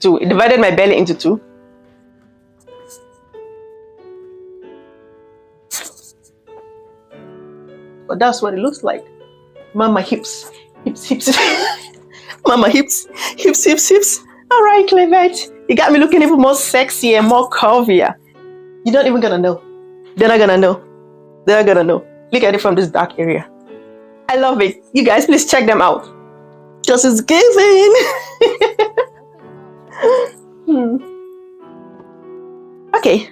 two. It divided my belly into two. But that's what it looks like. Mama hips, hips, hips. Mama hips, hips, hips, hips. All right, Clevvets, you got me looking even more sexy and more curvier. You're not even gonna know. They're not gonna know. They're not gonna know. Look at it from this dark area. I love it. You guys, please check them out. Just it's giving. Okay.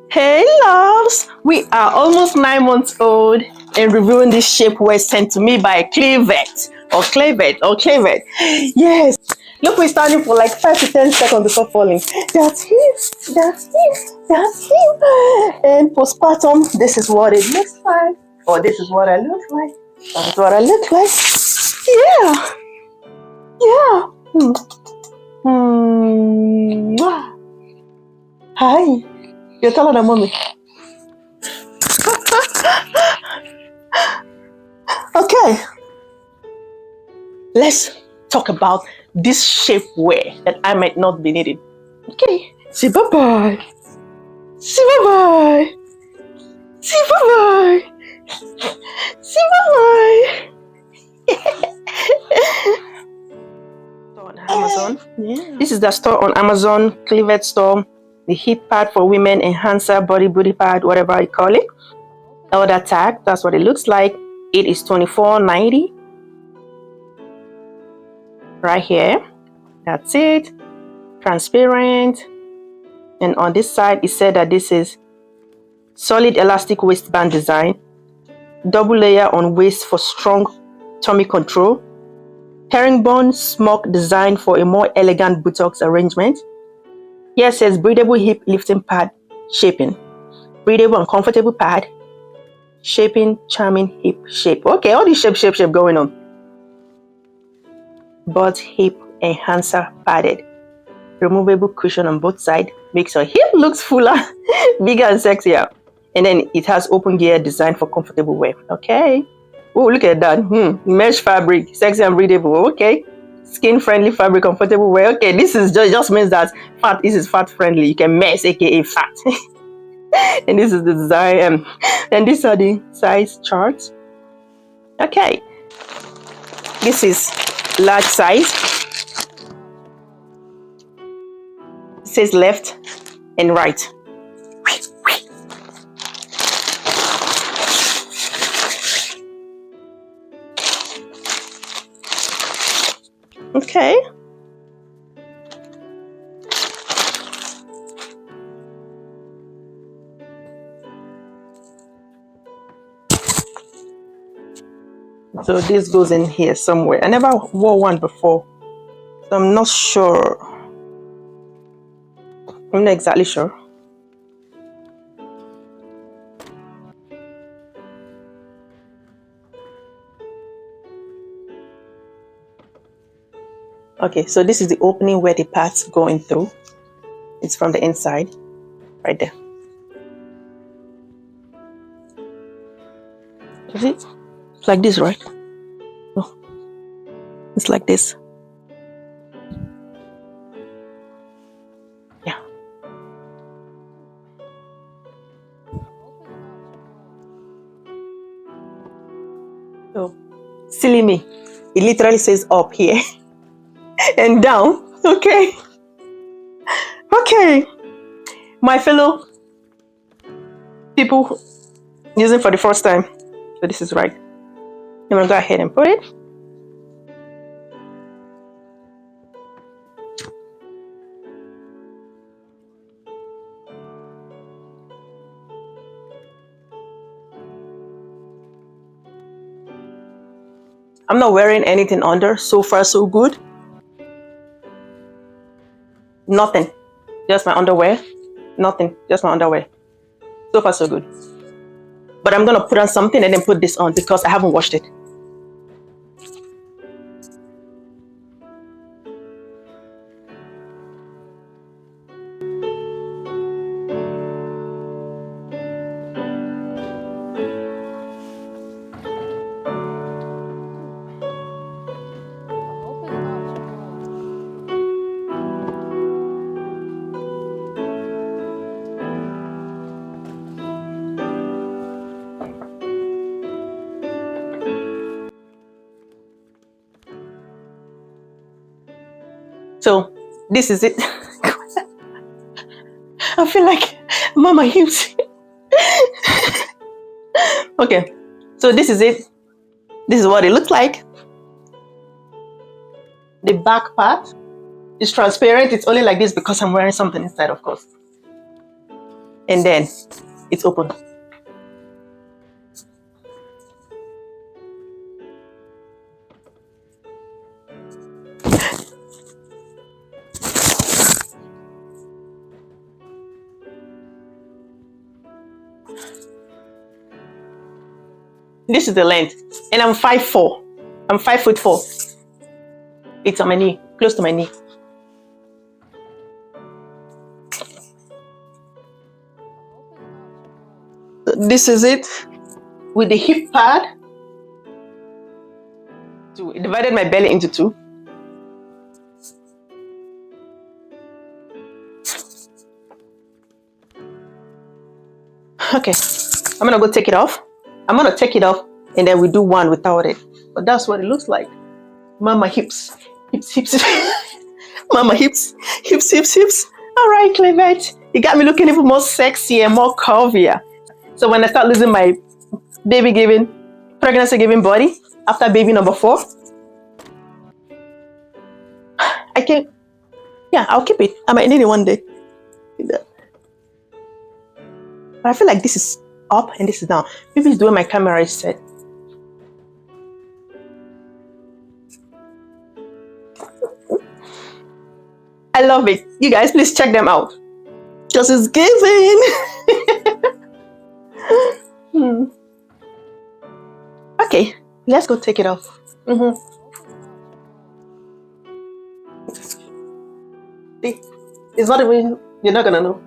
Hey loves, we are almost 9 months old and reviewing this shapewear sent to me by Clevvets or Yes, look, we're standing for like 5 to 10 seconds before falling. That's him, that's him, that's him. And postpartum, this is what it looks like. Or this is what I look like. That's what I look like. Yeah. Hi. You're taller than mommy. Okay. Let's talk about this shapewear that I might not be needing. Okay. Say bye-bye. Say bye-bye. Say bye-bye. Say bye-bye. On Amazon. Yeah. This is the store on Amazon, Clevvets store. The hip pad for women, enhancer, booty pad, whatever I call it. Elder tag, that's what it looks like. It is $24.90. Right here. That's it. Transparent. And on this side, it said that this is solid elastic waistband design. Double layer on waist for strong tummy control. Herringbone smock design for a more elegant buttocks arrangement. Here it says breathable hip lifting pad shaping. Breathable and comfortable pad. Shaping, charming hip shape. Okay, all this shape going on. Butt hip enhancer padded. Removable cushion on both sides. Makes your hip looks fuller, bigger and sexier. And then it has open gear design for comfortable wear. Okay. Oh, look at that. Mesh fabric, sexy and breathable. Okay. Skin friendly fabric, comfortable wear. Okay, this is just means that this is fat friendly. You can mess, aka fat. And this is the design. And these are the size charts. Okay, this is large size. It says left and right. Okay. So this goes in here somewhere. I never wore one before, so I'm not sure. I'm not exactly sure. Okay, so this is the opening where the parts going through. It's from the inside, right there. Is it? It's like this, right? No, it's like this. Yeah. So, silly me. It literally says up here. And down. Okay, my fellow people using for the first time, so this is right. I'm gonna go ahead and put it. I'm not wearing anything under. So far so good. Nothing, just my underwear. Nothing, just my underwear. So far so good. But I'm gonna put on something and then put this on because I haven't washed it. So this is it. I feel like mama hips. Okay, so this is it. This is what it looks like. The back part is transparent. It's only like this because I'm wearing something inside, of course. And then it's open. This is the length, and I'm 5'4". I'm 5'4". It's on my knee, close to my knee. This is it with the hip pad. It divided my belly into two. Okay, I'm gonna go take it off. I'm gonna take it off and then we do one without it. But that's what it looks like. Mama hips, hips, hips. Mama hips, hips, hips, hips. All right, Clevvets, you got me looking even more sexy and more curvier. So when I start losing my pregnancy giving body after baby number 4, I can, yeah, I'll keep it. I might need it one day. But I feel like this is up and this is down. Maybe it's the way my camera is set. I love it. You guys, please check them out. Just is giving. Okay, let's go take it off. It's not even, you're not gonna know.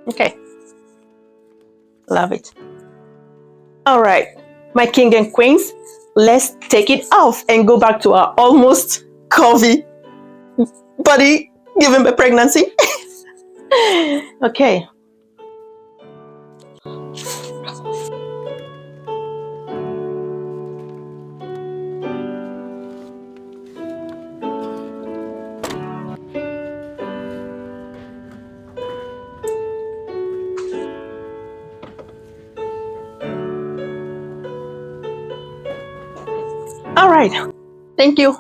Okay, love it. All right, my king and queens, let's take it off and go back to our almost curvy body given by pregnancy. Okay. All right, thank you.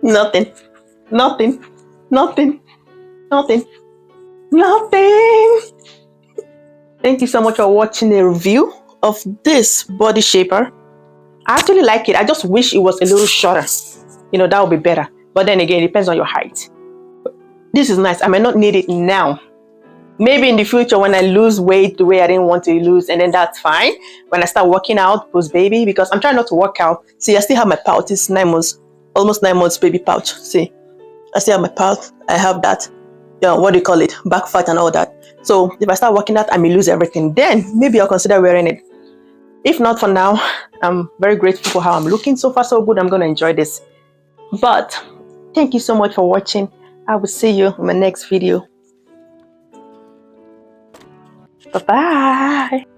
Nothing, nothing, nothing, nothing, nothing. Thank you so much for watching the review of this body shaper. I actually like it. I just wish it was a little shorter. You know, that would be better. But then again, it depends on your height. This is nice. I might not need it now. Maybe in the future when I lose weight the way I didn't want to lose, and then that's fine. When I start working out post-baby, because I'm trying not to work out. See, I still have my pouch. It's 9 months, almost 9 months baby pouch. See, I still have my pouch. I have that, yeah, what do you call it? Back fat and all that. So if I start working out, I may lose everything. Then maybe I'll consider wearing it. If not for now, I'm very grateful for how I'm looking. So far, so good. I'm going to enjoy this. But thank you so much for watching. I will see you in my next video. Bye-bye.